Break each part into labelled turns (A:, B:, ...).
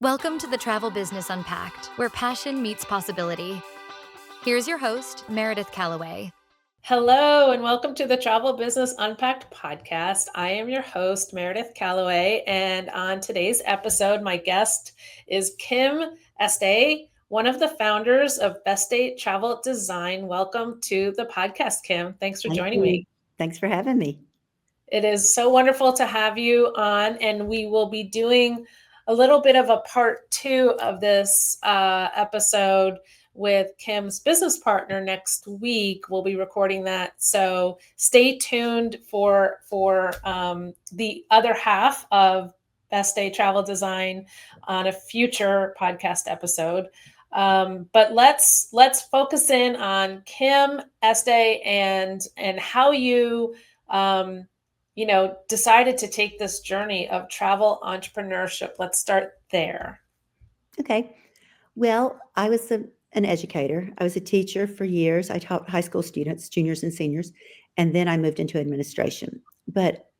A: Welcome to the Travel Business Unpacked, where passion meets possibility. Here's your host, Meredith Calloway.
B: Hello, and welcome to the Travel Business Unpacked podcast. I am your host, Meredith Calloway, and on today's episode, my guest is Kim Esté, one of the founders of Besté Travel Design. Welcome to the podcast, Kim. Thanks for
C: Thank
B: joining
C: you.
B: me.
C: Thanks for having me.
B: It is so wonderful to have you on, and we will be doing a little bit of a part two of this episode with Kim's business partner next week. We'll be recording that, so stay tuned for the other half of Besté Travel Design on a future podcast episode. But let's focus in on Kim Esté and how you decided to take this journey of travel entrepreneurship. Let's start there.
C: Okay. Well, I was an educator. I was a teacher for years. I taught high school students, juniors and seniors, and then I moved into administration. But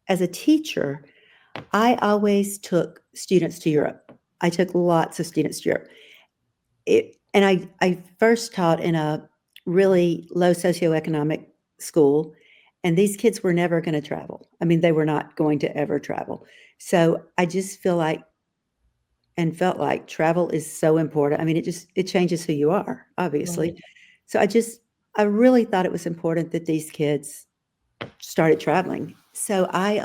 C: as a teacher, I always took students to Europe. I took lots of students to Europe. I first taught in a really low socioeconomic school, and these kids were never going to travel. I mean, they were not going to ever travel. So I just felt like travel is so important. I mean, it changes who you are, obviously.
B: Right.
C: So I really thought it was important that these kids started traveling. So I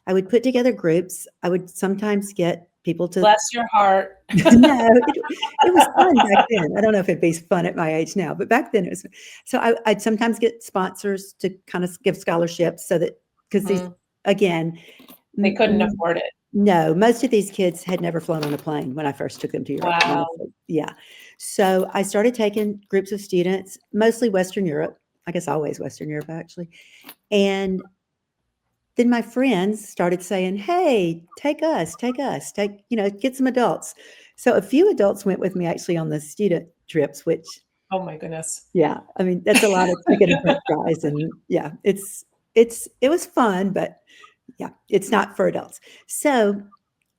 C: would put together groups. I would sometimes get people to
B: Bless your heart.
C: no, it was fun back then. I don't know if it'd be fun at my age now, but back then it was. So I'd sometimes get sponsors to kind of give scholarships so that because these again,
B: They couldn't afford it.
C: no, most of these kids had never flown on a plane when I first took them to Europe.
B: Wow.
C: Honestly. Yeah. So I started taking groups of students, mostly Western Europe. I guess always Western Europe, actually. And then my friends started saying, hey, take us, get some adults. So a few adults went with me actually on the student trips, which,
B: Oh my goodness.
C: yeah, I mean, that's a lot of chicken and french fries. And yeah, it was fun, but yeah, it's not for adults. So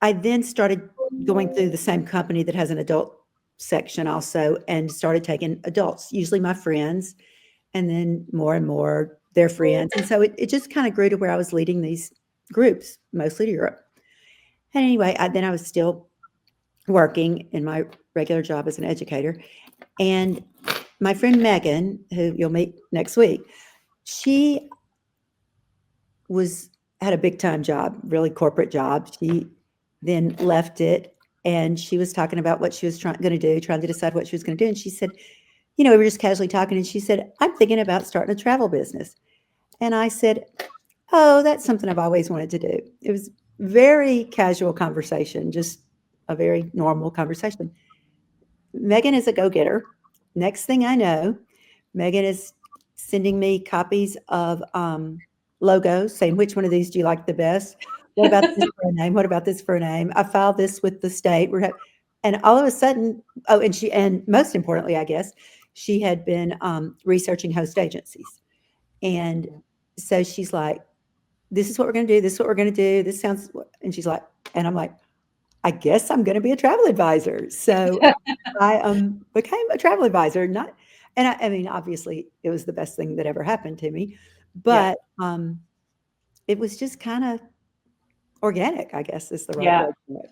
C: I then started going through the same company that has an adult section also and started taking adults, usually my friends, and then more and more their friends. And so it just kind of grew to where I was leading these groups, mostly to Europe. And anyway, then I was still working in my regular job as an educator. And my friend Megan, who you'll meet next week, she had a big time job, really corporate job. She then left it and she was talking about what she was trying to decide what she was going to do. And she said, we were just casually talking and she said, I'm thinking about starting a travel business. And I said, oh, that's something I've always wanted to do. It was very casual conversation, just a very normal conversation. Megan is a go-getter. Next thing I know, Megan is sending me copies of logos saying, which one of these do you like the best? What about this for a name? What about this for a name? I filed this with the state. And all of a sudden, and most importantly, I guess, she had been researching host agencies. And so she's like, this is what we're going to do. This is what we're going to do. This sounds, and she's like, and I'm like, I guess I'm going to be a travel advisor. So I became a travel advisor. I mean, obviously, it was the best thing that ever happened to me, but it was just kind of organic, I guess is the right word for it.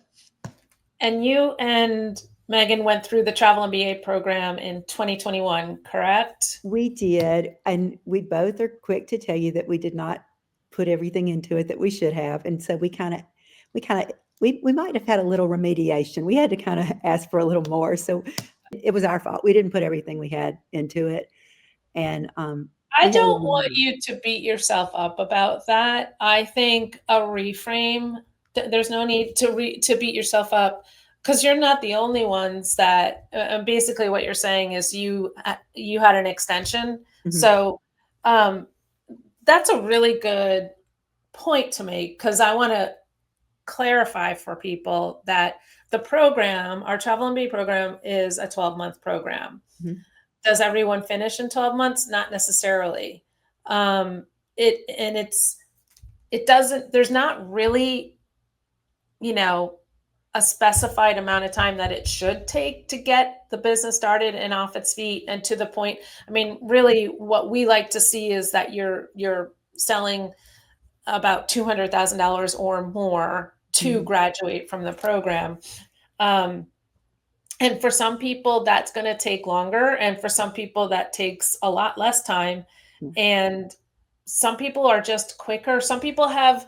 B: And you and Megan went through the Travel MBA program in 2021, correct?
C: We did, and we both are quick to tell you that we did not put everything into it that we should have, and so we might have had a little remediation. We had to kind of ask for a little more, so it was our fault. We didn't put everything we had into it, and
B: I don't want you to beat yourself up about that. I think a reframe. There's no need to beat yourself up because you're not the only ones that. Basically, what you're saying is you had an extension.
C: Mhm.
B: So that's a really good point to make because I want to clarify for people that the program, our Travel MBA program, is a 12-month program.
C: Mhm.
B: Does everyone finish in 12 months? Not necessarily. It doesn't, there's not really, a specified amount of time that it should take to get the business started and off its feet and to the point. I mean, really what we like to see is that you're selling about $200,000 or more to graduate from the program. And for some people that's going to take longer, and for some people that takes a lot less time. And some people are just quicker. Some people have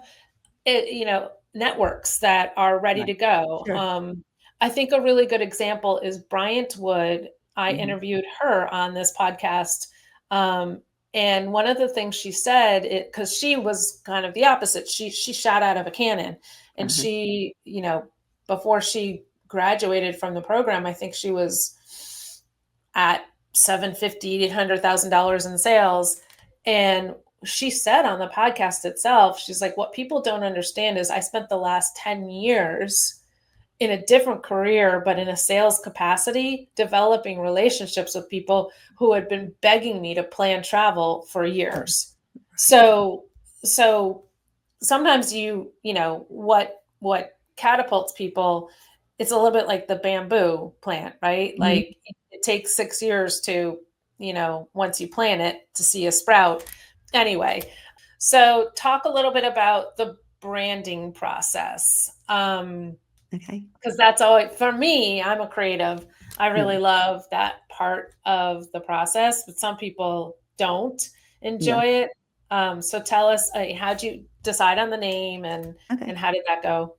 B: networks that are ready to go.
C: Sure.
B: I think a really good example is Bryant Wood. I interviewed her on this podcast. And one of the things she said, because she was kind of the opposite, she shot out of a cannon. And she, before she graduated from the program, I think she was at $750,000, $800,000 in sales. And she said on the podcast itself, she's like, what people don't understand is I spent the last 10 years in a different career, but in a sales capacity, developing relationships with people who had been begging me to plan travel for years. So sometimes what catapults people, it's a little bit like the bamboo plant, right? Like it takes 6 years to, once you plant it, to see a sprout. Anyway, so talk a little bit about the branding process.
C: Okay.
B: Because that's always, for me, I'm a creative. I really love that part of the process, but some people don't enjoy it. So tell us, how'd you decide on the name and how did that go?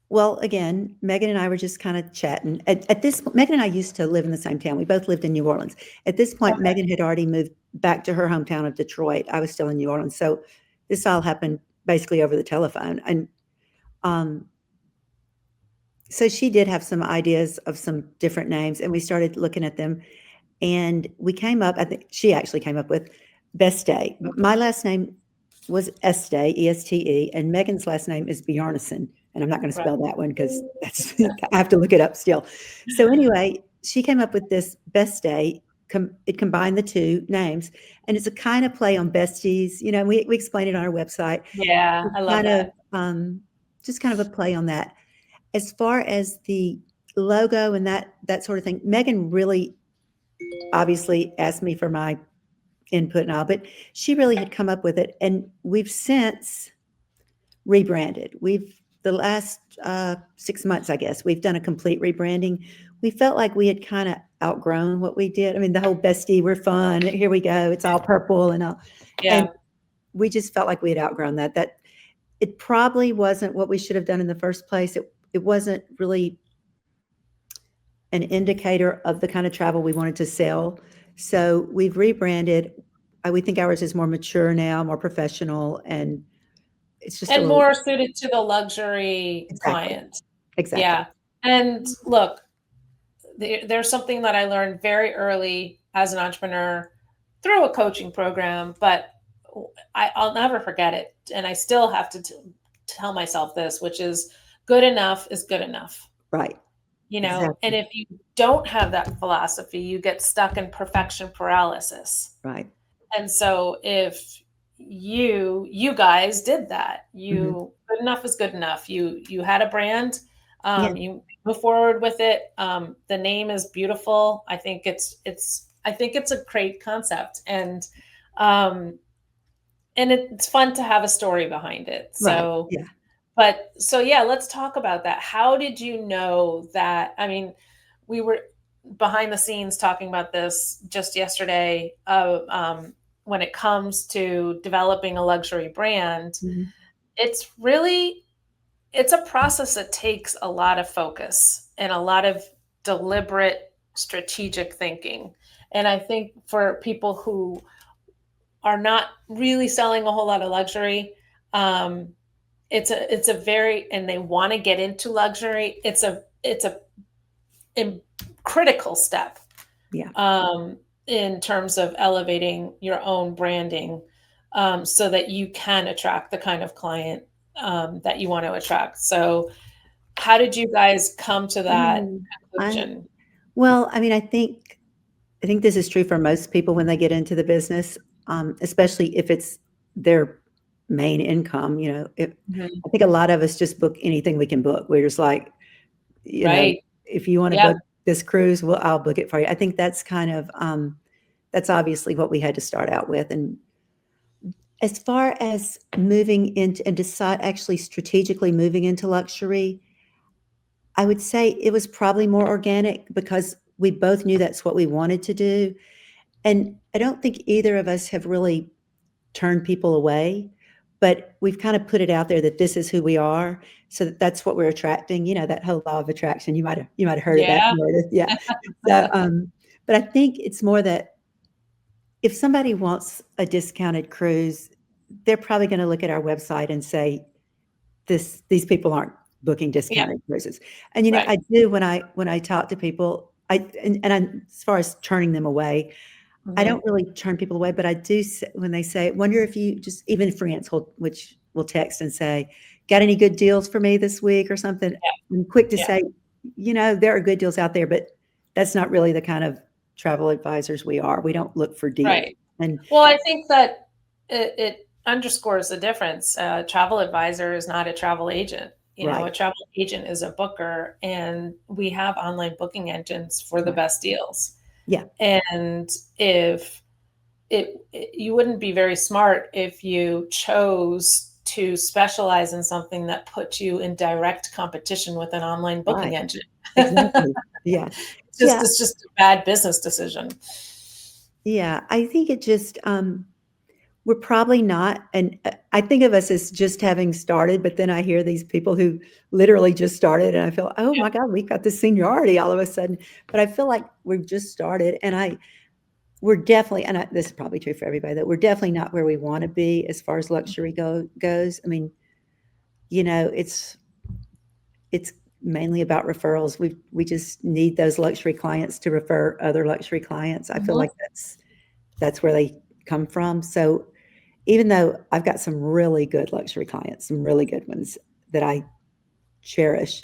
C: Well, again, Megan and I were just kind of chatting. At this point, Megan and I used to live in the same town. We both lived in New Orleans. At this point, Megan had already moved back to her hometown of Detroit. I was still in New Orleans. So this all happened basically over the telephone. And so she did have some ideas of some different names, and we started looking at them. And we came up, I think she actually came up with Besté. My last name was Esté, E-S-T-E, and Megan's last name is Bjarnason. And I'm not going to spell that one because that's I have to look it up still. So anyway, she came up with this Besté. It combined the two names, and it's a kind of play on besties. We explain it on our website.
B: Yeah, I love that.
C: Just kind of a play on that. As far as the logo and that sort of thing, Megan really obviously asked me for my input and all, but she really had come up with it, and we've since rebranded. The last 6 months, I guess, we've done a complete rebranding. We felt like we had kind of outgrown what we did. I mean, the whole bestie, we're fun, here we go, it's all purple and all.
B: Yeah.
C: And we just felt like we had outgrown that. That it probably wasn't what we should have done in the first place. It wasn't really an indicator of the kind of travel we wanted to sell. So we've rebranded. We think ours is more mature now, more professional, and it's just
B: more suited to the luxury client.
C: Exactly.
B: Yeah. And look, there's something that I learned very early as an entrepreneur through a coaching program, but I'll never forget it. And I still have to tell myself this, which is good enough is good enough.
C: Right.
B: Exactly. And if you don't have that philosophy, you get stuck in perfection paralysis.
C: Right.
B: And so if you guys did that, good enough is good enough. You had a brand, you move forward with it. The name is beautiful. I think it's a great concept, and it's fun to have a story behind it. So, let's talk about that. How did you know that? I mean, we were behind the scenes talking about this just yesterday. When it comes to developing a luxury brand, it's a process that takes a lot of focus and a lot of deliberate strategic thinking. And I think for people who are not really selling a whole lot of luxury, it's a very, and they want to get into luxury, it's a critical step. In terms of elevating your own branding, so that you can attract the kind of client that you want to attract. So how did you guys come to that conclusion?
C: I think this is true for most people when they get into the business, especially if it's their main income. I think a lot of us just book anything we can book. We're just like, you know,
B: Right.
C: if you want to
B: Yeah.
C: book this cruise, well, I'll book it for you. I think that's kind of, that's obviously what we had to start out with. And as far as moving into and decide actually strategically moving into luxury, I would say it was probably more organic because we both knew that's what we wanted to do. And I don't think either of us have really turned people away, but we've kind of put it out there that this is who we are. So that's what we're attracting, that whole law of attraction. You might have heard of that,
B: Yeah.
C: Meredith. Yeah. So, but I think it's more that if somebody wants a discounted cruise, they're probably going to look at our website and say, these people aren't booking
B: Yeah.
C: discounted cruises. And
B: Right.
C: I do when I talk to people, as far as turning them away, I
B: Mhm.
C: don't really turn people away, but I do when they say, wonder if you just even friends which will text and say, got any good deals for me this week or something.
B: Yeah.
C: I'm quick to
B: Yeah.
C: say, there are good deals out there, but that's not really the kind of travel advisors we are. We don't look for deals.
B: Right.
C: And
B: Well, I think that it underscores the difference. A travel advisor is not a travel agent.
C: right,
B: A travel agent is a booker, and we have online booking engines for the
C: right.
B: best deals.
C: Yeah,
B: And if you wouldn't be very smart if you chose to specialize in something that put you in direct competition with an online booking
C: right.
B: engine.
C: Exactly. Yeah. Yeah.
B: It's just a bad business decision.
C: Yeah. I think it just, we're probably not, and I think of us as just having started, but then I hear these people who literally just started and I feel, oh
B: Yeah.
C: my God, we've got this seniority all of a sudden. But I feel like we've just started and we're definitely, this is probably true for everybody, that we're definitely not where we want to be as far as luxury goes. I mean, it's mainly about referrals. We just need those luxury clients to refer other luxury clients. I feel
B: Mhm.
C: like that's where they come from. So even though I've got some really good luxury clients, some really good ones that I cherish,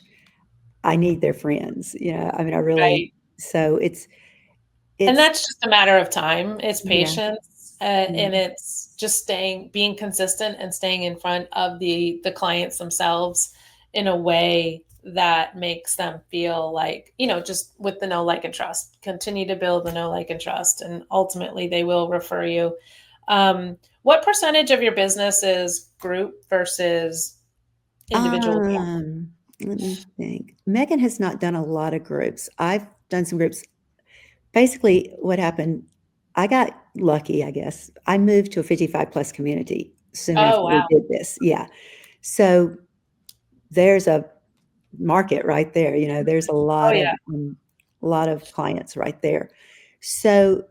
C: I need their friends. I mean, I really,
B: Right.
C: so
B: And
C: it's,
B: that's just a matter of time. It's
C: yeah,
B: patience,
C: yeah,
B: and it's just being consistent and staying in front of the clients themselves in a way that makes them feel like, just with the know, like, and trust. Continue to build the know, like, and trust, and ultimately they will refer you. What percentage of your business is group versus individual account?
C: let me think. Megan has not done a lot of groups. I've done some groups. Basically, what happened, I got lucky, I guess. I moved to a 55 plus community soon after
B: Oh,
C: we
B: wow.
C: did this. Yeah. So there's a market right there. There's
B: Oh, yeah.
C: a lot of clients right there. So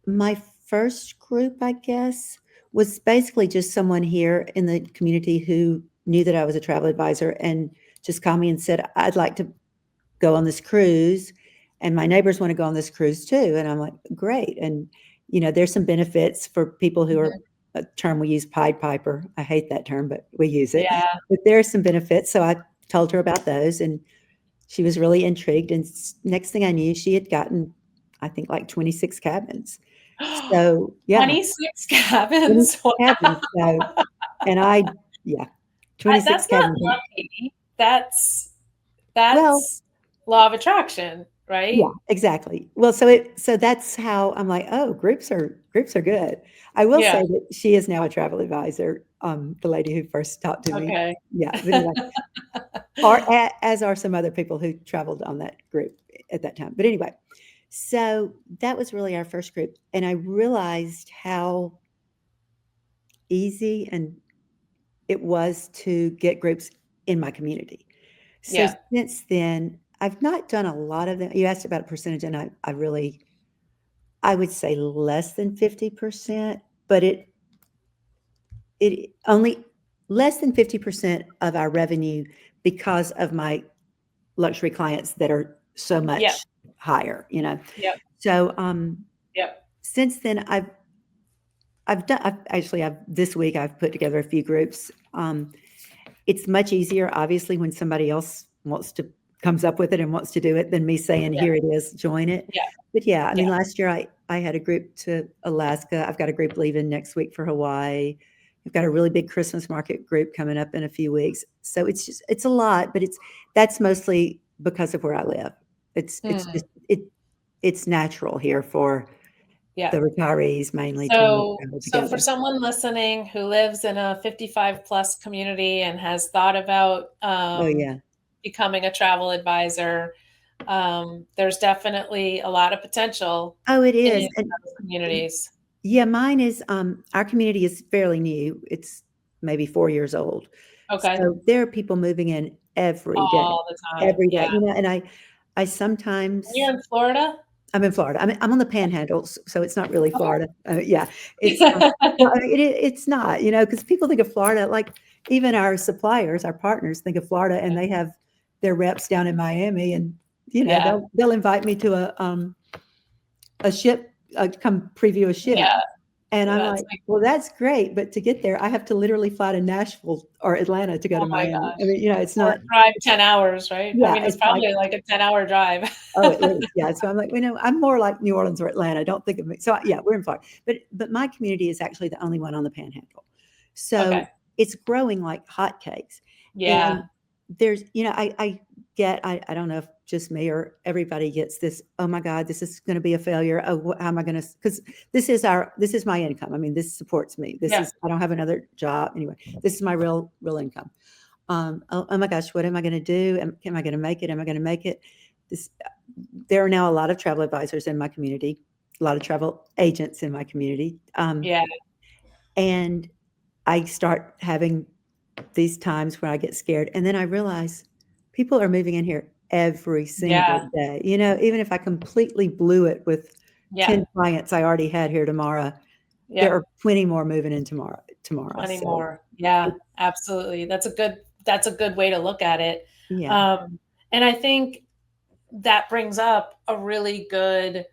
C: my first group, I guess, was basically just someone here in the community who knew that I was a travel advisor and just called me and said, I'd like to go on this cruise and my neighbors want to go on this cruise too. And I'm like, great. And, there's some benefits for people who are
B: Mhm.
C: a term we use Pied Piper. I hate that term, but we use it.
B: Yeah.
C: But there are some benefits. So I told her about those and she was really intrigued. And next thing I knew, she had gotten, I think, like 26 cabins. So yeah,
B: 26 cabins?
C: 26 cabins. So, and yeah, 26
B: That's not
C: cabins.
B: lucky. That's
C: Well,
B: that's law of attraction,
C: yeah,
B: right?
C: exactly. Well, so that's how I'm like, oh, groups are good. I will say
B: Yeah,
C: that she is now a travel advisor, the lady who first talked to me.
B: okay.
C: Yeah, but anyway, as are some other people who traveled on that group at that time. But anyway, so that was really our first group, and I realized how easy and it was to get groups in my community. So
B: Yeah,
C: since then, I've not done a lot of them. You asked about a percentage, and I would say less than 50%, but it only less than 50% of our revenue because of my luxury clients that are so
B: yep,
C: much higher.
B: yep,
C: So,
B: yep,
C: since then, this week I've put together a few groups. It's much easier, obviously, when somebody else comes up with it and wants to do it than me saying,
B: yeah,
C: here it is, join it.
B: yeah,
C: But yeah, I
B: yeah,
C: mean, last year I had a group to Alaska. I've got a group leaving next week for Hawaii. I've got a really big Christmas market group coming up in a few weeks. So it's a lot, but that's mostly because of where I live. It's just it's natural here for the retirees mainly to travel
B: So for
C: together.
B: someone listening who lives in a 55 plus community and has thought about
C: Oh, yeah.
B: becoming a travel advisor, there's definitely a lot of potential
C: Oh, it
B: in
C: is, and
B: those communities.
C: yeah, mine is, our community is fairly new. It's maybe 4 years old.
B: Okay.
C: So, there are people moving in
B: All the time.
C: every day,
B: Yeah.
C: and I sometimes
B: You're in Florida?
C: I'm in Florida. I'm on the Panhandle, so it's not really
B: Okay.
C: Florida. Yeah, it's, well, I mean, it's not, because people think of Florida, like, even our suppliers, our partners think of Florida, and they have their reps down in Miami, and,
B: Yeah.
C: they'll invite me to a ship, come preview a ship.
B: Yeah.
C: And I'm
B: That's
C: like,
B: like,
C: "Well, that's great, but to get there, I have to literally fly to Nashville or Atlanta to go
B: oh
C: to
B: my
C: Miami." I
B: gosh.
C: mean, it's
B: Or
C: not.
B: drive 10 hours, right? I
C: Yeah,
B: mean, it's
C: it's like,
B: probably like a 10-hour drive.
C: oh, at least, yeah, so I'm like, I'm more like New Orleans or Atlanta, don't think of me, so, yeah, we're in Florida, but my community is actually the only one on the Panhandle. So,
B: Okay.
C: it's growing like hotcakes,
B: Yeah.
C: and there's I don't know if just me or everybody gets this, "Oh my god, this is gonna be a failure. Oh, how am I gonna," 'cause this is my income. I mean, this supports me.
B: Yeah.
C: I don't have another job anyway. This is my real income. Oh my gosh, what am I gonna do? Am I gonna make it? Am I gonna make it? This There are now a lot of travel advisors in my community, a lot of travel agents in my community,
B: Yeah.
C: and I start having these times where I get scared, and then I realize people are moving in here every single
B: Yeah.
C: day. Even if I completely blew it with
B: Yeah.
C: 10 clients I already had here tomorrow, there
B: Yeah.
C: are 20 more moving in tomorrow,
B: 20
C: so
B: more. Yeah,
C: it
B: absolutely. That's a good way to look at it.
C: yeah.
B: And I think that brings up a really good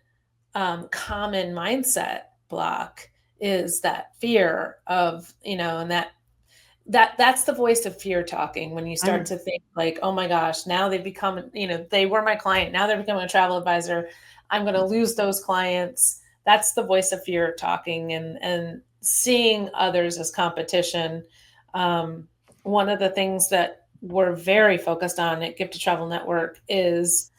B: common mindset block is that fear of, and that's the voice of fear talking when you
C: I
B: start
C: know.
B: to think like, oh my gosh, now they've become, they were my client, now they're becoming a travel advisor, I'm going to lose those clients. That's the voice of fear talking, and seeing others as competition. um, One of the things that we're very focused on at Gift to Travel Network is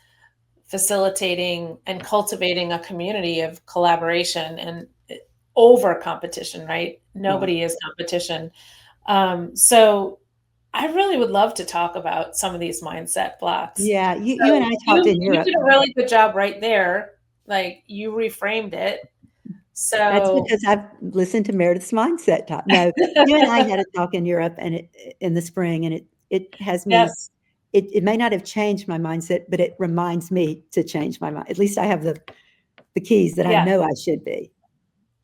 B: facilitating and cultivating a community of collaboration and over competition, right?
C: Right.
B: Nobody is competition. So I really would love to talk about some of these mindset blocks.
C: Yeah, you and
B: So
C: I talked
B: you
C: in
B: you
C: Europe.
B: did a really good job right there. Like you reframed it.
C: That's
B: So
C: because I've listened to Meredith's mindset talk. No, you and I had a talk in Europe and in the spring, and it has me.
B: yes,
C: It may not have changed my mindset, but it reminds me to change my mind. At least I have the keys that I
B: yeah.
C: know I should be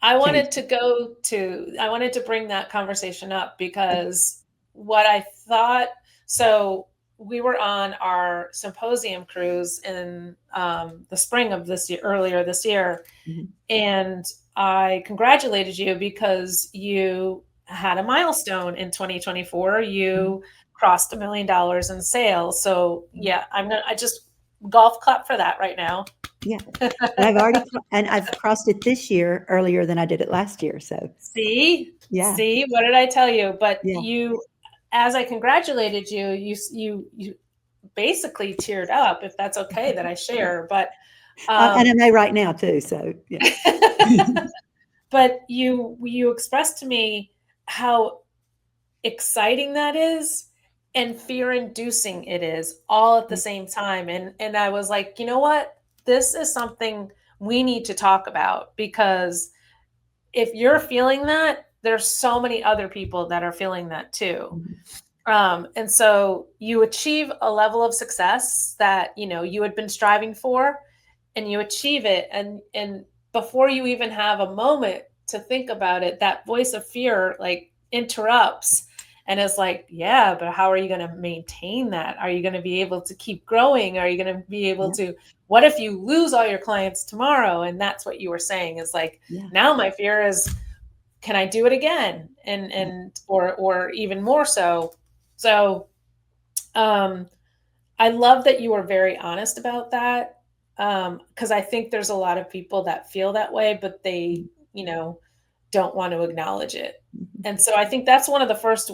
B: I wanted to
C: changing.
B: go to I wanted to bring that conversation up because what I thought so we were on our symposium cruise in the spring of this year, earlier this year,
C: Mhm,
B: and I congratulated you because you had a milestone in 2024.
C: mhm,
B: You crossed $1 million in sales. So
C: mhm.
B: yeah, I just golf clap for that right now.
C: Yeah, and I've crossed it this year earlier than I did it last year, so
B: See?
C: yeah,
B: See, what did I tell you? But
C: yeah.
B: you as I congratulated you, you basically teared up, if that's okay that I share, but,
C: And I
B: um
C: may right now too, so yeah.
B: but you expressed to me how exciting that is and fear-inducing it is all at the same time, and I was like, "You know what? This is something we need to talk about because if you're feeling that, there's so many other people that are feeling that too."
C: Mhm,
B: And so you achieve a level of success that you had been striving for, and you achieve it, and before you even have a moment to think about it, that voice of fear like interrupts and is like, yeah, but how are you going to maintain that? Are you going to be able to keep growing? Are you going to be able
C: yeah,
B: to, what if you lose all your clients tomorrow? And that's what you were saying is like,
C: yeah,
B: now my fear is, can I do it again? And
C: yeah.
B: or even more so. So um I love that you were very honest about that. Because I think there's a lot of people that feel that way, but they,
C: Mhm,
B: you know, don't want to acknowledge it.
C: mhm.
B: And so I think that's one of the first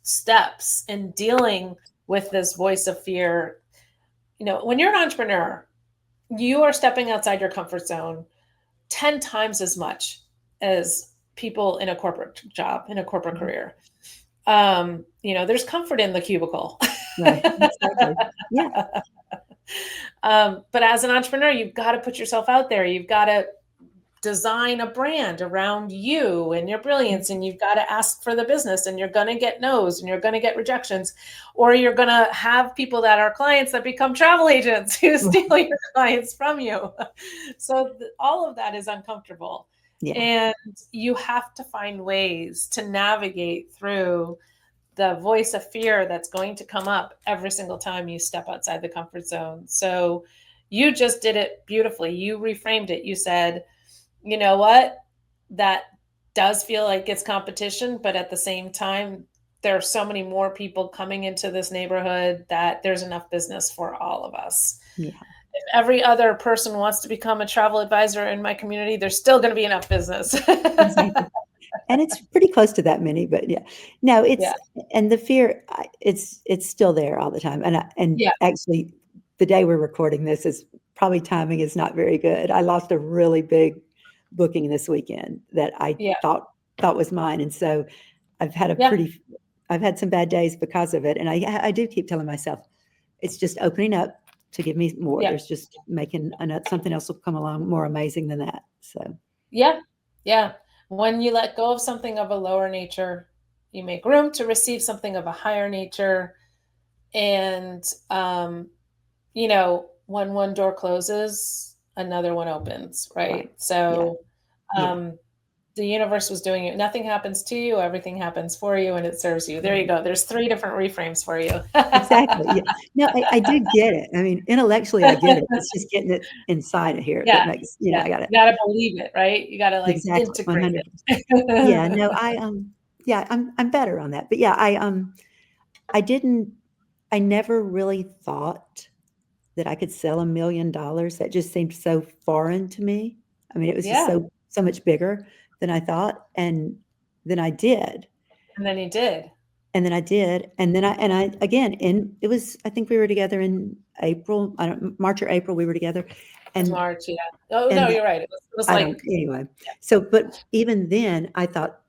B: steps in dealing with this voice of fear. when you're an entrepreneur, you are stepping outside your comfort zone 10 times as much as people in a corporate job, in a corporate career. There's comfort in the cubicle.
C: Right. Exactly. Yeah.
B: But as an entrepreneur, you've got to put yourself out there. You've got to design a brand around you and your brilliance, and you've got to ask for the business, and you're going to get no's and you're going to get rejections, or you're going to have people that are clients that become travel agents who steal your clients from you. So all of that is uncomfortable.
C: Yeah.
B: And you have to find ways to navigate through the voice of fear that's going to come up every single time you step outside the comfort zone. So you just did it beautifully. You reframed it. You said, you know what, that does feel like it's competition, but at the same time, there are so many more people coming into this neighborhood that there's enough business for all of us.
C: Yeah.
B: If every other person wants to become a travel advisor in my community, there's still going to be enough business.
C: Exactly. And it's pretty close to that many, but no, and the fear, it's still there all the time. And actually, the day we're recording this is probably timing is not very good. I lost a really big booking this weekend that I thought was mine. And so I've had I've had some bad days because of it. And I do keep telling myself, it's just opening up to give me more. There's just making something else will come along more amazing than that. So,
B: yeah. When you let go of something of a lower nature, you make room to receive something of a higher nature. And, when one door closes, another one opens, right? So the universe was doing it. Nothing happens to you. Everything happens for you, and it serves you. There you go. There's 3 different reframes for you.
C: Exactly. Yeah. No, I do get it. I mean, intellectually, I get it. It's just getting it inside of here that makes, I got it.
B: You got to believe it, right? You got to
C: Exactly.
B: integrate
C: 100%.
B: it.
C: Yeah. No, I'm better on that. But I never really thought that I could sell $1 million. That just seemed so foreign to me. I mean, it was just so much bigger than I thought. And then I did.
B: And then you did.
C: And then I did. And then I again, it was, I think we were together in April. March or April, we were together. And
B: March, yeah. Oh, no, you're right. It was like,
C: anyway. So, but even then I thought,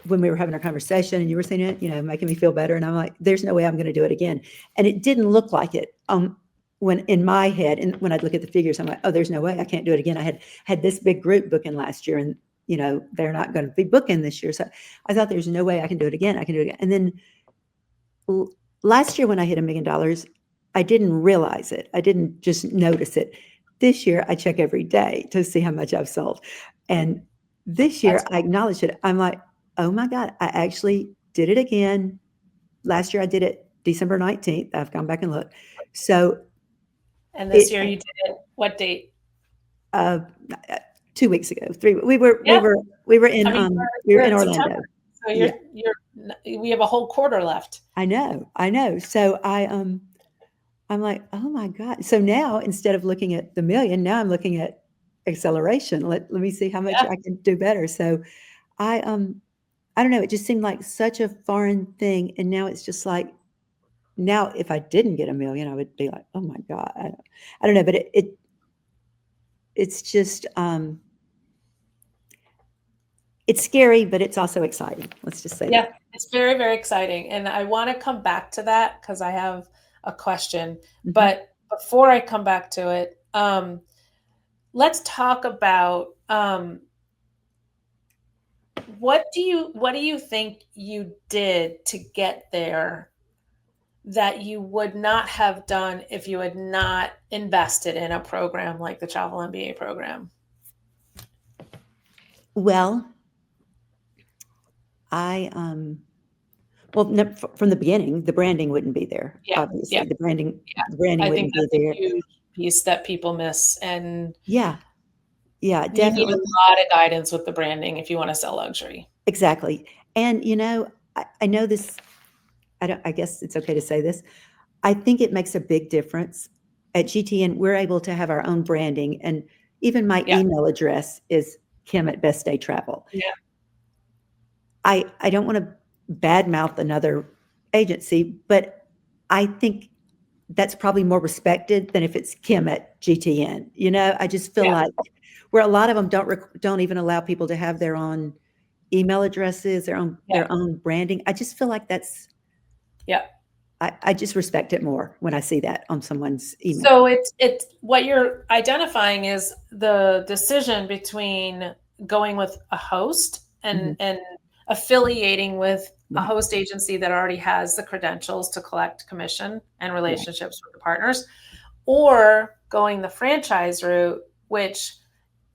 C: when we were having our conversation and you were saying it, making me feel better. And I'm like, there's no way I'm going to do it again. And it didn't look like it. When in my head, and when I'd look at the figures, I'm like, oh, there's no way I can't do it again. I had this big group booking last year, and they're not going to be booking this year. So I thought there's no way I can do it again. I can do it again. And then last year when I hit $1 million, I didn't realize it. I didn't just notice it. This year I check every day to see how much I've sold. And this year I acknowledged it. I'm like, oh my God, I actually did it again. Last year I did it December 19th. I've gone back and looked. So,
B: and this year you did it, what date?
C: 2 weeks ago, 3. We were in Orlando.
B: So we have a whole quarter left.
C: I know. So I'm like, oh my God. So now instead of looking at the million, now I'm looking at acceleration. Let me see how much I can do better. So I don't know. It just seemed like such a foreign thing. And now it's just like, now if I didn't get $1 million, I would be like, oh my God. I don't know, but it's just, it's scary, but it's also exciting. Let's just say that.
B: Yeah, it's very, very exciting. And I want to come back to that because I have a question. Mm-hmm. But before I come back to it, let's talk about what do you think you did to get there that you would not have done if you had not invested in a program like the Travel MBA program?
C: Well, from the beginning, the branding wouldn't be there. Obviously, the branding wouldn't be there.
B: A huge piece that people miss, and
C: definitely.
B: You need a lot of guidance with the branding if you want to sell luxury.
C: Exactly, and I know this. I guess it's okay to say this. I think it makes a big difference. At GTN, we're able to have our own branding, and even my email address is Kim@Besté Travel.
B: Yeah.
C: I don't want to badmouth another agency, but I think that's probably more respected than if it's Kim at GTN. You know, I just feel
B: Yeah.
C: like where a lot of them don't even allow people to have their own email addresses, their own branding. I just feel like that's
B: Yeah.
C: I just respect it more when I see that on someone's email.
B: So it's what you're identifying is the decision between going with a host and affiliating with a host agency that already has the credentials to collect commission and relationships with the partners, or going the franchise route, which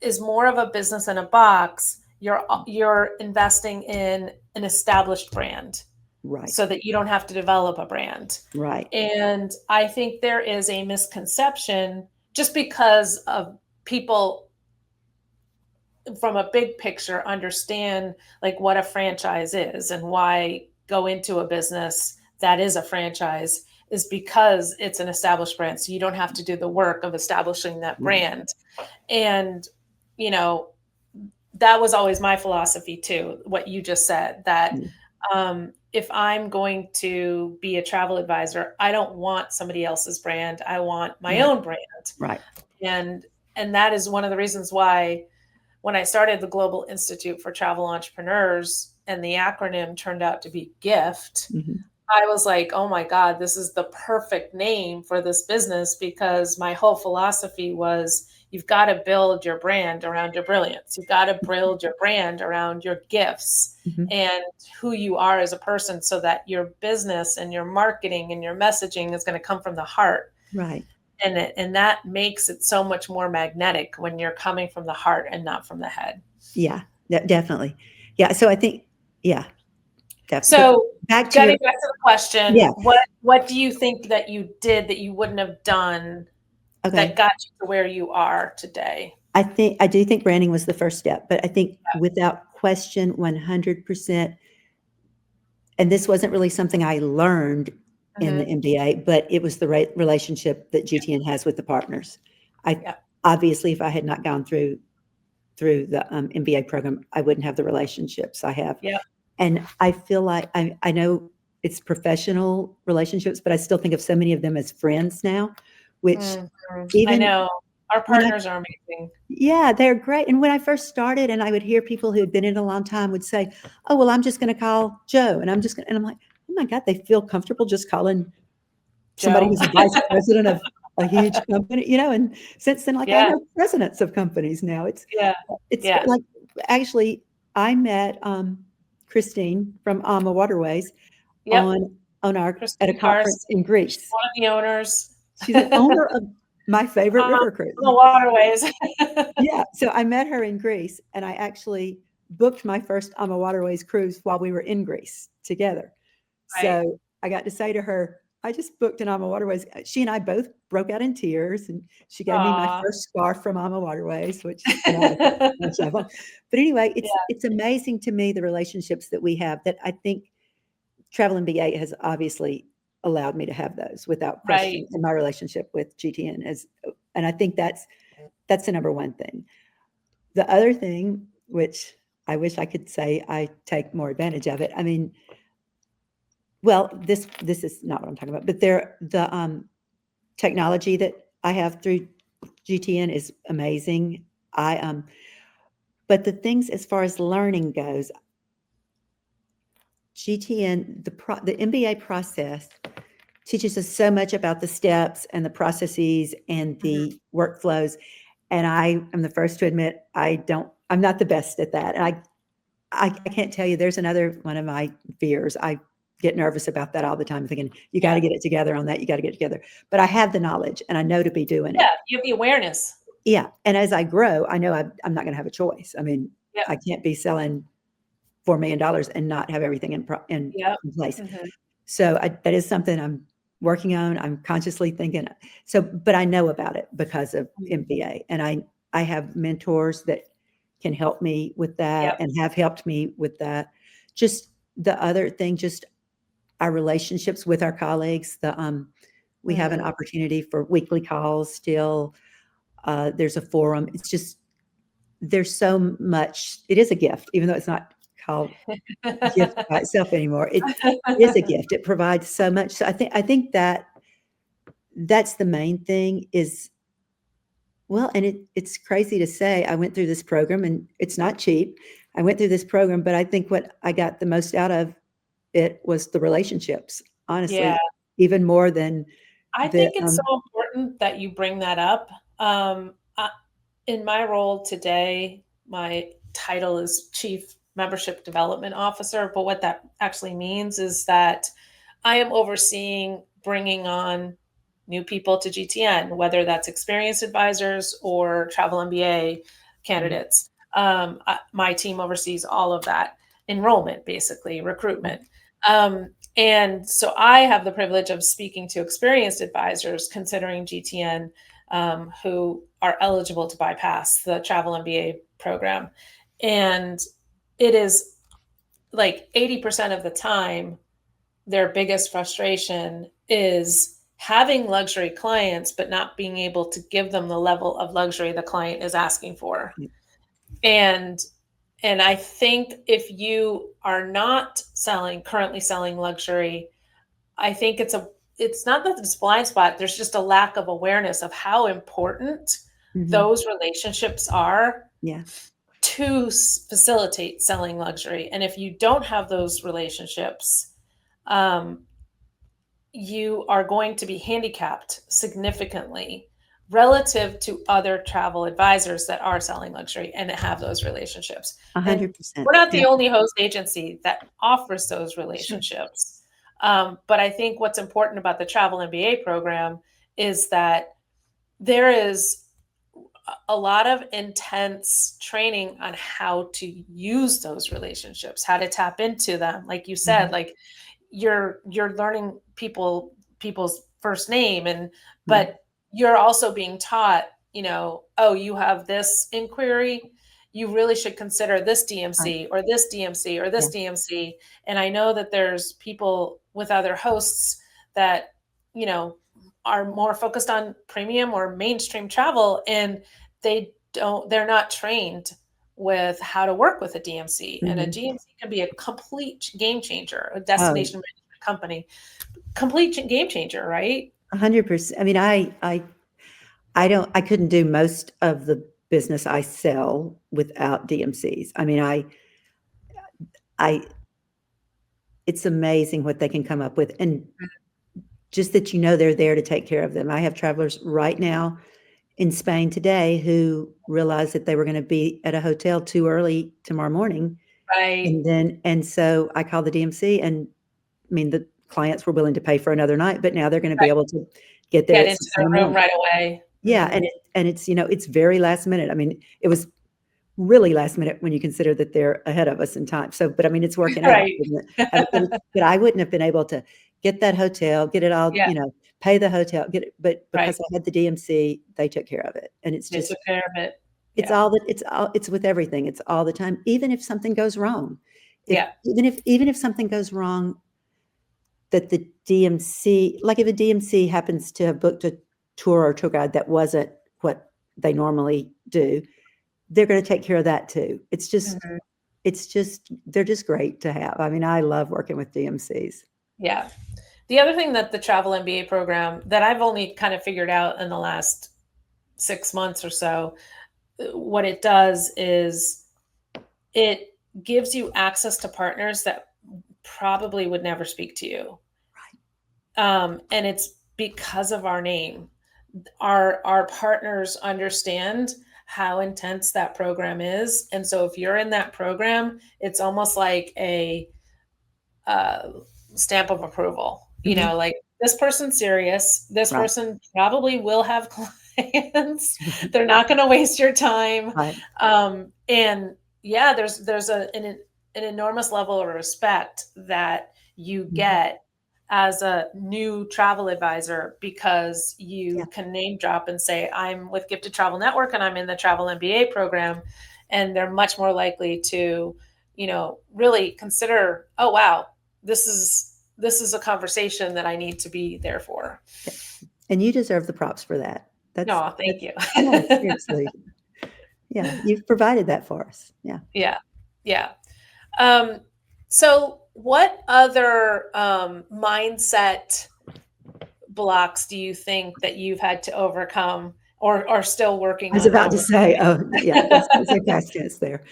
B: is more of a business in a box. You're investing in an established brand.
C: Right.
B: So that you don't have to develop a brand.
C: Right.
B: And I think there is a misconception just because of people from a big picture understand like what a franchise is and why go into a business that is a franchise is because it's an established brand. So you don't have to do the work of establishing that brand. And, you know, that was always my philosophy too, what you just said, that if I'm going to be a travel advisor, I don't want somebody else's brand. I want my own brand.
C: Right.
B: And that is one of the reasons why when I started the Global Institute for Travel Entrepreneurs and the acronym turned out to be GIFT, I was like, oh my God, this is the perfect name for this business, because my whole philosophy was you've got to build your brand around your brilliance. You've got to build your brand around your gifts and who you are as a person, so that your business and your marketing and your messaging is going to come from the heart.
C: Right.
B: And that makes it so much more magnetic when you're coming from the heart and not from the head.
C: Yeah, definitely. Yeah. So I think, definitely.
B: So
C: getting
B: back to the question, what do you think that you did that you wouldn't have done that got you to where you are today?
C: I do think branding was the first step, but I think without question, 100%, and this wasn't really something I learned in the MBA, but it was the right relationship that GTN has with the partners. Obviously, if I had not gone through the MBA program, I wouldn't have the relationships I have. And I feel like I know it's professional relationships, but I still think of so many of them as friends now, which
B: I know our partners are amazing.
C: Yeah, they're great. And when I first started and I would hear people who had been in a long time would say, oh, well, I'm just going to call Joe. And I'm like, oh my God, they feel comfortable just calling somebody who's a vice president of a huge company, you know? And since then, like I know presidents of companies now. It's like, actually, I met Christine from Alma Waterways at a conference in Greece.
B: She's one of the owners.
C: She's an owner of my favorite river cruise.
B: The Waterways.
C: So I met her in Greece, and I actually booked my first Alma Waterways cruise while we were in Greece together. So I got to say to her, I just booked an Alma Waterways. She and I both broke out in tears, and she gave me my first scarf from Alma Waterways, which but anyway, it's amazing to me, the relationships that we have, that I think Travel MBA has obviously allowed me to have those without question in my relationship with GTN. And I think that's the number one thing. The other thing, which I wish I could say I take more advantage of it. I mean, well, this is not what I'm talking about, but the technology that I have through GTN is amazing. But the things as far as learning goes, GTN, the MBA process teaches us so much about the steps and the processes and the workflows. And I am the first to admit I'm not the best at that. And I can't tell you, there's another one of my fears. I get nervous about that all the time, thinking, you got to get it together on that. You got to get it together. But I have the knowledge and I know to be doing it.
B: Yeah, you have the awareness.
C: Yeah. And as I grow, I know I'm not going to have a choice. I mean, I can't be selling $4 million and not have everything in place. So that is something I'm working on. I'm consciously thinking. But I know about it because of MBA. And I have mentors that can help me with that and have helped me with that. Just the other thing, just our relationships with our colleagues. We have an opportunity for weekly calls still. There's a forum. It's just, there's so much. It is a gift, even though it's not called gift by itself anymore. It is a gift. It provides so much. So I think that that's the main thing is, well, and it's crazy to say I went through this program and it's not cheap. I went through this program, but I think what I got the most out of it was the relationships, honestly,
B: Yeah.
C: even more than
B: I
C: the,
B: think it's so important that you bring that up. In my role today, my title is Chief Membership Development Officer, but what that actually means is that I am overseeing bringing on new people to GTN, whether that's experienced advisors or travel MBA candidates. My team oversees all of that enrollment, basically recruitment. And so I have the privilege of speaking to experienced advisors considering GTN, who are eligible to bypass the travel MBA program. And it is like 80% of the time, their biggest frustration is having luxury clients, but not being able to give them the level of luxury the client is asking for. And I think if you are not currently selling luxury, I think it's not that it's a blind spot. There's just a lack of awareness of how important those relationships are
C: yeah,
B: to facilitate selling luxury. And if you don't have those relationships, you are going to be handicapped significantly relative to other travel advisors that are selling luxury and have those relationships. And
C: 100%.
B: we're not the
C: Yeah,
B: only host agency that offers those
C: sure.
B: relationships. But I think what's important about the Travel MBA program is that there is a lot of intense training on how to use those relationships, how to tap into them. Like you said, like you're learning people's first name, and but you're also being taught, oh, you have this inquiry, you really should consider this
C: Right.
B: DMC or this DMC or this
C: Yeah.
B: DMC. And I know that there's people with other hosts that are more focused on premium or mainstream travel, and they're not trained with how to work with a DMC. And a DMC can be a complete game changer, a
C: Oh,
B: destination management company, complete game changer, right?
C: 100%. I mean, I couldn't do most of the business I sell without DMCs. I mean, I it's amazing what they can come up with, and just that they're there to take care of them. I have travelers right now in Spain today who realized that they were gonna be at a hotel too early tomorrow morning,
B: Right.
C: and so I called the DMC, and I mean, the clients were willing to pay for another night, but now they're gonna be
B: Right.
C: able to get there
B: Get
C: at
B: into
C: 6 in
B: their
C: the
B: room
C: morning.
B: right away.
C: Yeah, and it's, it's very last minute. I mean, it was really last minute when you consider that they're ahead of us in time. So, but I mean, it's working out,
B: Right.
C: isn't it? But I wouldn't have been able to get that hotel, get it all,
B: Yeah.
C: pay the hotel, get it, but
B: Right.
C: because I had the DMC, they took care of it. And it's
B: They
C: just,
B: took care of it.
C: it's
B: Yeah.
C: all that it's with everything. It's all the time, even if something goes wrong.
B: Yeah.
C: Even if something goes wrong, that the DMC, like if a DMC happens to have booked a tour or tour guide that wasn't what they normally do, they're gonna take care of that too.
B: Mhm.
C: It's just they're just great to have. I mean, I love working with DMCs.
B: Yeah. The other thing that the Travel MBA program that I've only kind of figured out in the last 6 months or so, what it does is it gives you access to partners that probably would never speak to you. And it's because of our name. Our partners understand how intense that program is. And so if you're in that program, it's almost like a uh, stamp of approval.
C: Mhm.
B: Like this person's serious. This
C: Right.
B: person probably will have clients. They're not going to waste your time.
C: Right.
B: And yeah, there's an enormous level of respect that you
C: Mhm.
B: get as a new travel advisor because
C: Yeah.
B: you can name drop and say, I'm with Gifted Travel Network and I'm in the Travel MBA program. And they're much more likely to, really consider, oh, wow, this is a conversation that I need to be there for.
C: And you deserve the props for that.
B: No, thank
C: That's
B: you.
C: yeah, seriously. Yeah, you've provided that for us. Yeah.
B: Yeah. Yeah. So what other mindset blocks do you think that you've had to overcome or are still working
C: I was
B: on
C: about to say,
B: overcoming?
C: yeah, that's a past tense there.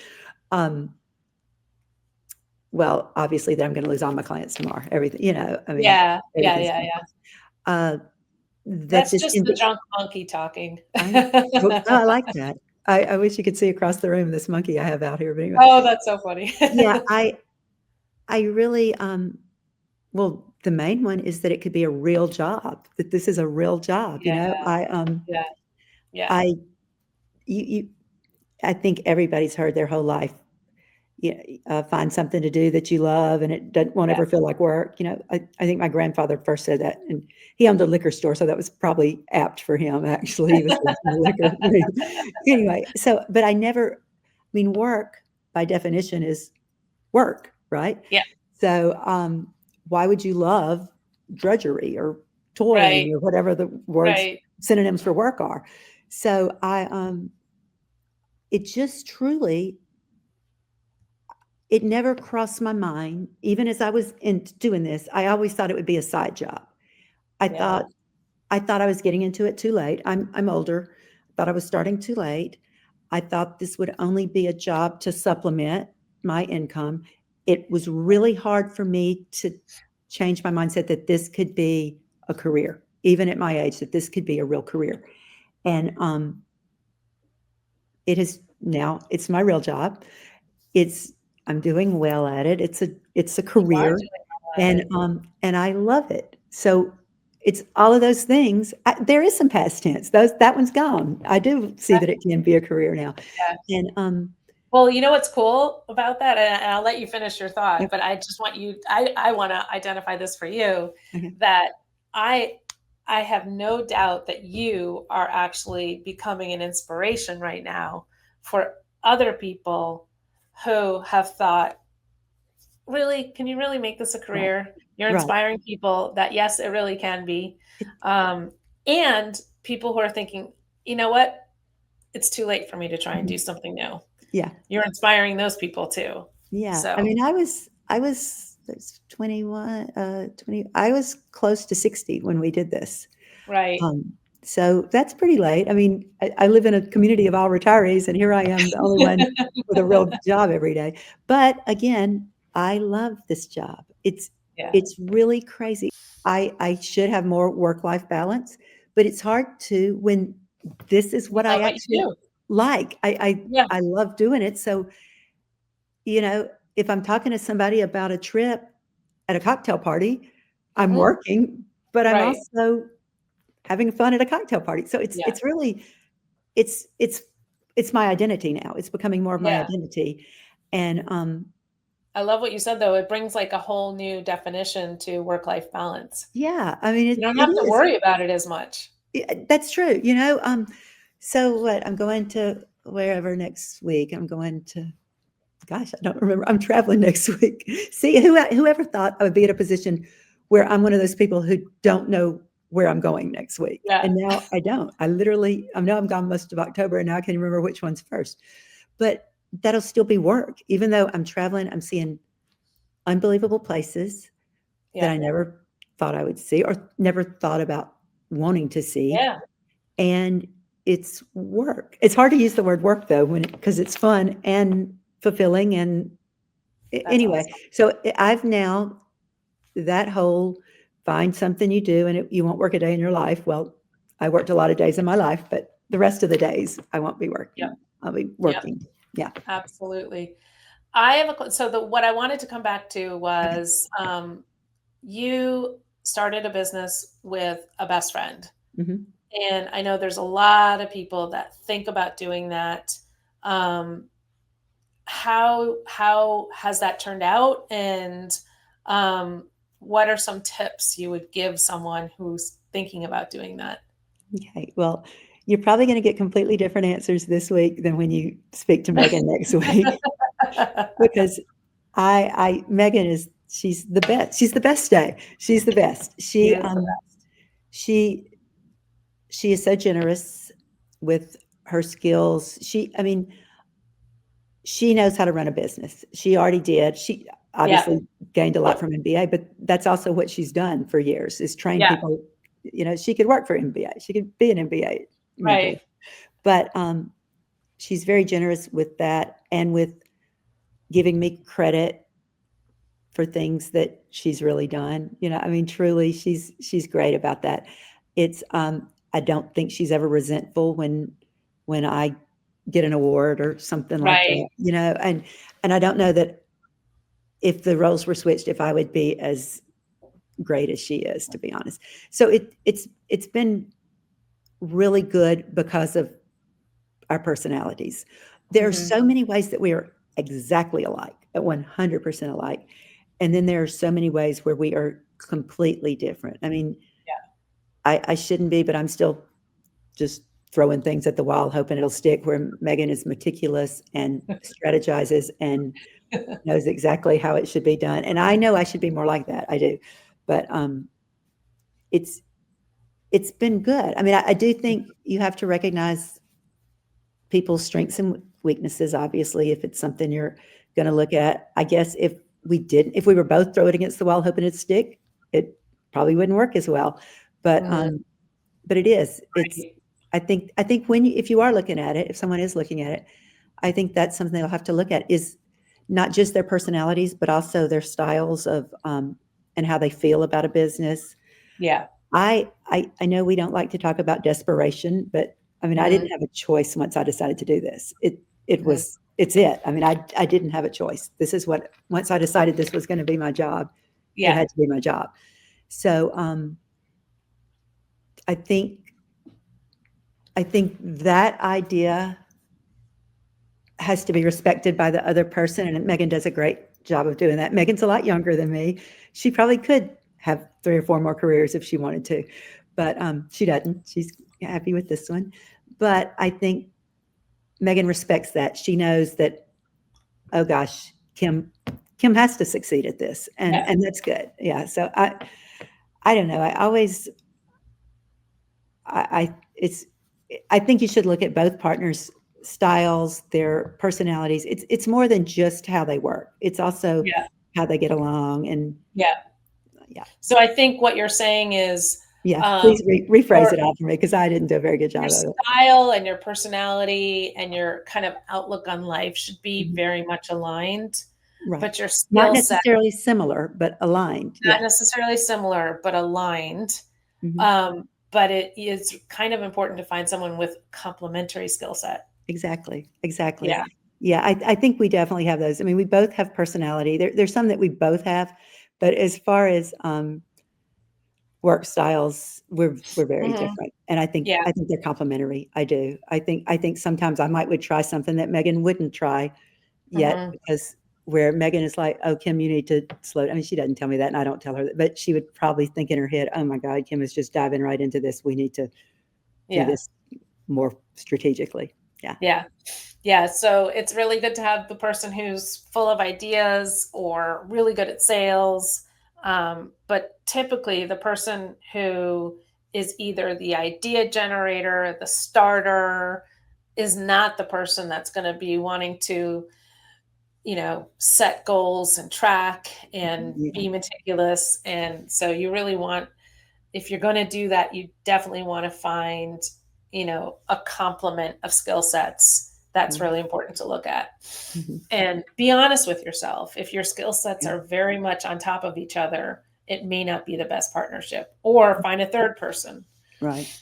C: Well, obviously, that I'm going to lose all my clients tomorrow. Everything, I mean,
B: Yeah, yeah,
C: everything's
B: yeah,
C: going
B: yeah.
C: that
B: That's
C: this
B: just the drunk monkey talking.
C: no, I like that. I wish you could see across the room this monkey I have out here. But anyway,
B: Oh, that's so funny.
C: yeah, I really, well, the main one is that it could be a real job, that this is a real job,
B: Yeah, yeah, yeah,
C: I, you, I think everybody's heard their whole life, find something to do that you love and it won't
B: yeah.
C: ever feel like work. I think my grandfather first said that, and he owned a liquor store, so that was probably apt for him, actually. He was in the liquor. Anyway, but work by definition is work, right?
B: Yeah.
C: So why would you love drudgery or toiling
B: Right,
C: or whatever the words
B: right.
C: synonyms for work are? So it just truly, it never crossed my mind, even as I was doing this, I always thought it would be a side job. I
B: Yeah,
C: thought I thought I was getting into it too late. I'm older. I thought I was starting too late. I thought this would only be a job to supplement my income. It was really hard for me to change my mindset that this could be a career, even at my age, that this could be a real career. And it's my real job. I'm doing well at it. It's a
B: you are
C: career,
B: doing all at it.
C: and I love it. So it's all of those things. There is some past tense. That one's gone. I do see that it can be a career now.
B: Yeah.
C: And
B: Well, you know what's cool about that, and I'll let you finish your thought,
C: yep,
B: but I just want you, I want to identify this for you,
C: okay.
B: that I I have no doubt that you are actually becoming an inspiration right now for other people who have thought, really, can you really make this a
C: Right,
B: career? You're
C: right.
B: inspiring people that yes, it really can be.
C: It,
B: And people who are thinking, you know what? It's too late for me to try and do
C: mhm,
B: something new.
C: yeah,
B: You're inspiring those people too.
C: yeah. I
B: So,
C: mean, that's 21, 20. I was close to 60 when we did this.
B: right.
C: Um, so that's pretty late. I mean, I live in a community of all retirees, and here I am, the only one with a real job every day. But again, I love this job.
B: Yeah.
C: It's really crazy. I should have more work-life balance, but it's hard to when this is
B: You
C: what
B: love
C: I
B: what you
C: actually
B: do.
C: like.
B: Yeah.
C: I love doing it. So, if I'm talking to somebody about a trip at a cocktail party, I'm
B: Mhm.
C: working, but I'm
B: Right.
C: also having fun at a cocktail party. So
B: Yeah.
C: it's really it's it's it's my identity now. It's becoming more of my
B: Yeah.
C: identity. And
B: I love what you said though. It brings like a whole new definition to work-life balance.
C: yeah, I mean
B: You don't
C: it
B: have to
C: is.
B: worry about it as much.
C: Yeah, that's true. So what I'm going to wherever next week. I'm going to gosh, I don't remember. I'm traveling next week. See, whoever thought I would be in a position where I'm one of those people who don't know where I'm going next week.
B: Yeah.
C: And now I don't. I know I'm gone most of October and now I can remember which one's first. But that'll still be work. Even though I'm traveling, I'm seeing unbelievable places that
B: Yeah.
C: I never thought I would see or never thought about wanting to see.
B: Yeah.
C: And it's work. It's hard to use the word work though, because it's fun and fulfilling and
B: That's
C: anyway,
B: awesome.
C: so I've now that whole find something you do and you won't work a day in your life. Well, I worked a lot of days in my life, but the rest of the days I won't be
B: Yep.
C: working. I'll be
B: Yep.
C: working. Yeah.
B: Absolutely. I have so what I wanted to come back to
C: Okay.
B: was you started a business with a best friend.
C: Mhm.
B: And I know there's a lot of people that think about doing that. Um, how has that turned out? And um, what are some tips you would give someone who's thinking about doing that?
C: Okay. Well, you're probably going to get completely different answers this week than when you speak to Megan next week because Megan she's the best. She's the best day. She's the best.
B: He is the best.
C: She she is so generous with her skills. I mean, she knows how to run a business. She already did. She
B: Yeah.
C: obviously gained a lot from MBA, but that's also what she's done for years is train
B: Yeah.
C: people she could work for MBA. She could be an MBA mentor.
B: Right.
C: But she's very generous with that and with giving me credit for things that she's really done. I mean, truly, she's great about that. It's I don't think she's ever resentful when I get an award or something like
B: Right.
C: that. And I don't know that if the roles were switched, if I would be as great as she is, to be honest. So it's been really good because of our personalities. There are so many ways that we are exactly alike, at 100% alike. And then there are so many ways where we are completely different. I mean, I shouldn't be, but I'm still just throwing things at the wall, hoping it'll stick, where Megan is meticulous and strategizes and knows exactly how it should be done. And I know I should be more like that. I do. But it's been good. I mean, I do think you have to recognize people's strengths and weaknesses, obviously, if it's something you're going to look at. I guess if we were both throw it against the wall hoping it'd stick, it probably wouldn't work as well. But it is. It's. I think if you are looking at it, if someone is looking at it, I think that's something they'll have to look at, is not just their personalities, but also their styles of and how they feel about a business.
B: Yeah.
C: I know we don't like to talk about desperation, but I mean, I didn't have a choice once I decided to do this. It's it. I mean, I didn't have a choice. This is what, once I decided this was going to be my job, it had to be my job. So I think that idea has to be respected by the other person. And Megan does a great job of doing that. Megan's a lot younger than me. She probably could have 3 or 4 more careers if she wanted to, but she doesn't. She's happy with this one. But I think Megan respects that. She knows that, oh gosh, Kim has to succeed at this, and that's good. Yeah. So I don't know. I think you should look at both partners' styles, their personalities. It's more than just how they work. It's also how they get along. And
B: yeah. So I think what you're saying is,
C: please rephrase it all for me, because I didn't do a very good job of it.
B: Your style and your personality and your kind of outlook on life should be very much aligned.
C: Right.
B: But your skill
C: not necessarily similar, but aligned.
B: Not necessarily similar, but aligned. But it is kind of important to find someone with complementary skill set.
C: Exactly.
B: Yeah.
C: I think we definitely have those. I mean, we both have personality. There's some that we both have, but as far as work styles, we're very different. And I think they're complementary. I do. I think sometimes I would try something that Megan wouldn't try yet, because where Megan is like, oh, Kim, you need to slow down. I mean, she doesn't tell me that, and I don't tell her that, but she would probably think in her head, oh my God, Kim is just diving right into this. We need to do this more strategically.
B: Yeah. So it's really good to have the person who's full of ideas or really good at sales. But typically the person who is either the idea generator, the starter, is not the person that's going to be wanting to, set goals and track and be meticulous. And so you really want, if you're going to do that, you definitely want to find, a complement of skill sets. That's really important to look at. And be honest with yourself. If your skill sets are very much on top of each other, it may not be the best partnership, or find a third person.
C: Right.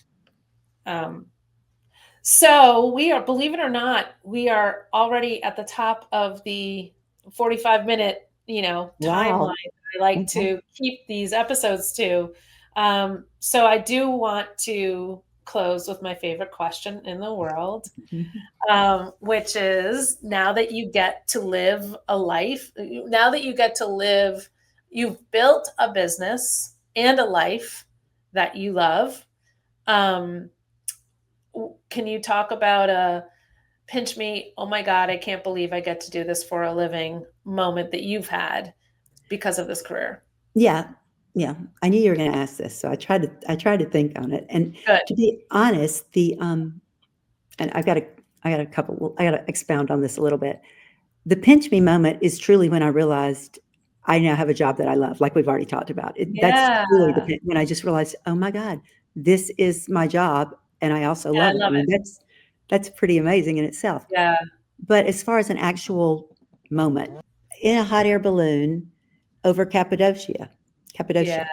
B: So we are, believe it or not, we are already at the top of the 45-minute, timeline. I like to keep these episodes to. So I do want to close with my favorite question in the world, which is, now that you get to live a life, you've built a business and a life that you love. Can you talk about a pinch me, oh my God, I can't believe I get to do this for a living moment that you've had because of this career?
C: Yeah. I knew you were going to ask this, so I tried to think on it. And to be honest, and I got to expound on this a little bit. The pinch me moment is truly when I realized I now have a job that I love, like we've already talked about. That's
B: Yeah.
C: really when I just realized, oh my God, this is my job, and I also
B: Yeah, I
C: love it. I
B: love
C: mean,
B: it.
C: that's pretty amazing in itself.
B: Yeah.
C: But as far as an actual moment, in a hot air balloon over Cappadocia.
B: Yeah.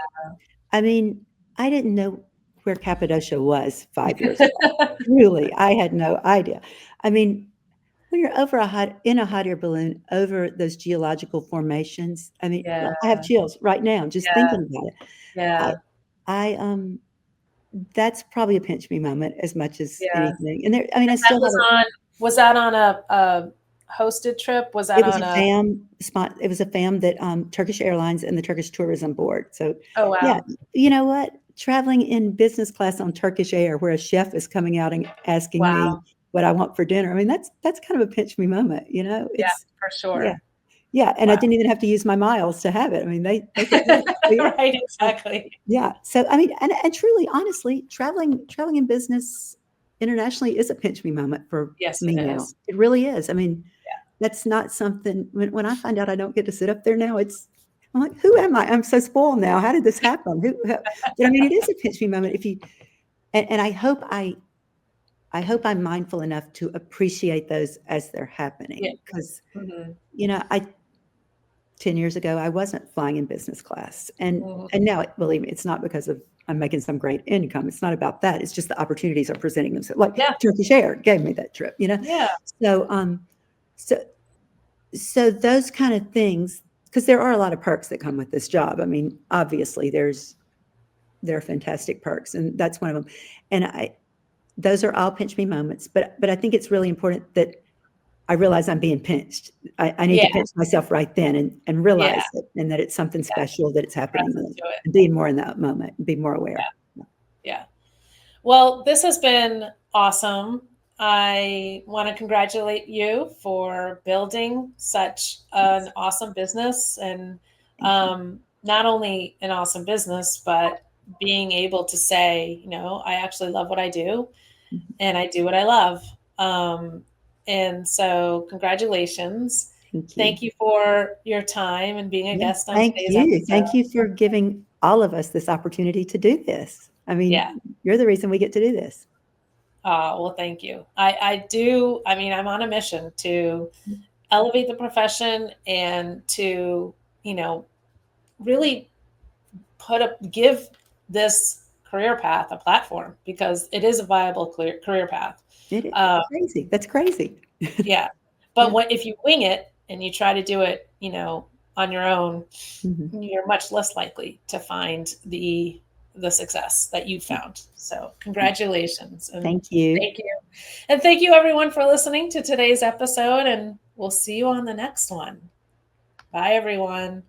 C: I mean, I didn't know where Cappadocia was 5 years ago. Truly, I had no idea. I mean, when you're in a hot air balloon over those geological formations, I mean,
B: Yeah.
C: I have chills right now just
B: Yeah.
C: thinking about it.
B: Yeah.
C: I that's probably a pinch me moment as much as
B: Yeah.
C: anything. And there, I mean, I
B: And that
C: still have it.
B: was that on a hosted trip? Was that
C: It was
B: on
C: a
B: a
C: FAM spot. It was a FAM that Turkish Airlines and the Turkish Tourism Board. So,
B: Oh,
C: yeah,
B: wow.
C: you know what? Traveling in business class on Turkish Air, where a chef is coming out and asking me
B: Wow.
C: what I want for dinner. I mean, that's kind of a pinch me moment. You know,
B: Yeah,
C: it's
B: for
C: yeah,
B: sure.
C: yeah, and I
B: Wow.
C: didn't even have to use my miles to have it. I mean, they took care of it. So, yeah.
B: Right,
C: So,
B: exactly.
C: yeah. So I mean, and truly, honestly, traveling in business internationally is a pinch me moment for
B: Yes,
C: me
B: it
C: now.
B: is.
C: It really is. I mean,
B: Yeah.
C: that's not something when I find out I don't get to sit up there now, I'm like, who am I? I'm so spoiled now. How did this happen? But I mean, it is a pinch me moment if you and I hope I'm mindful enough to appreciate those as they're
B: Yeah.
C: happening. Because,
B: Mhm.
C: you know, 10 years ago, I wasn't flying in business class.
B: Mhm.
C: And now, believe me, it's not because of I'm making some great income. It's not about that. It's just the opportunities are presenting themselves. Like
B: Yeah.
C: Turkish Air gave me that trip, you know?
B: Yeah.
C: So, so so those kind of things, because there are a lot of perks that come with this job. I mean, obviously there are fantastic perks, and that's one of them. And those are all pinch me moments, but I think it's really important that I realize I'm being pinched. I need
B: Yeah.
C: to pinch myself right then and
B: Yeah.
C: realize it, and that it's something special, that it's happening,
B: Present to it.
C: and being more in that moment, be more aware.
B: Yeah. Well, this has been awesome. I want to congratulate you for building such an awesome business and
C: Thank you.
B: not only an awesome business, but being able to say, I actually love what I do
C: Mhm.
B: and I do what I love. And so, congratulations.
C: Thank you.
B: Thank you for your time and being a
C: Yeah,
B: guest on
C: thank
B: today's
C: you.
B: episode.
C: Thank you for giving all of us this opportunity to do this. I
B: Yeah.
C: mean, you're the reason we get to do this.
B: Well, thank you. I do. I mean, I'm on a mission to elevate the profession and to, really give this career path a platform because it is a viable career path.
C: It's crazy. That's crazy.
B: Yeah. But
C: Yeah.
B: if you wing it and you try to do it, on your own,
C: Mhm.
B: you're much less likely to find the success that you found. So congratulations and
C: Thank you.
B: thank you. And thank you everyone for listening to today's episode, and we'll see you on the next one. Bye everyone.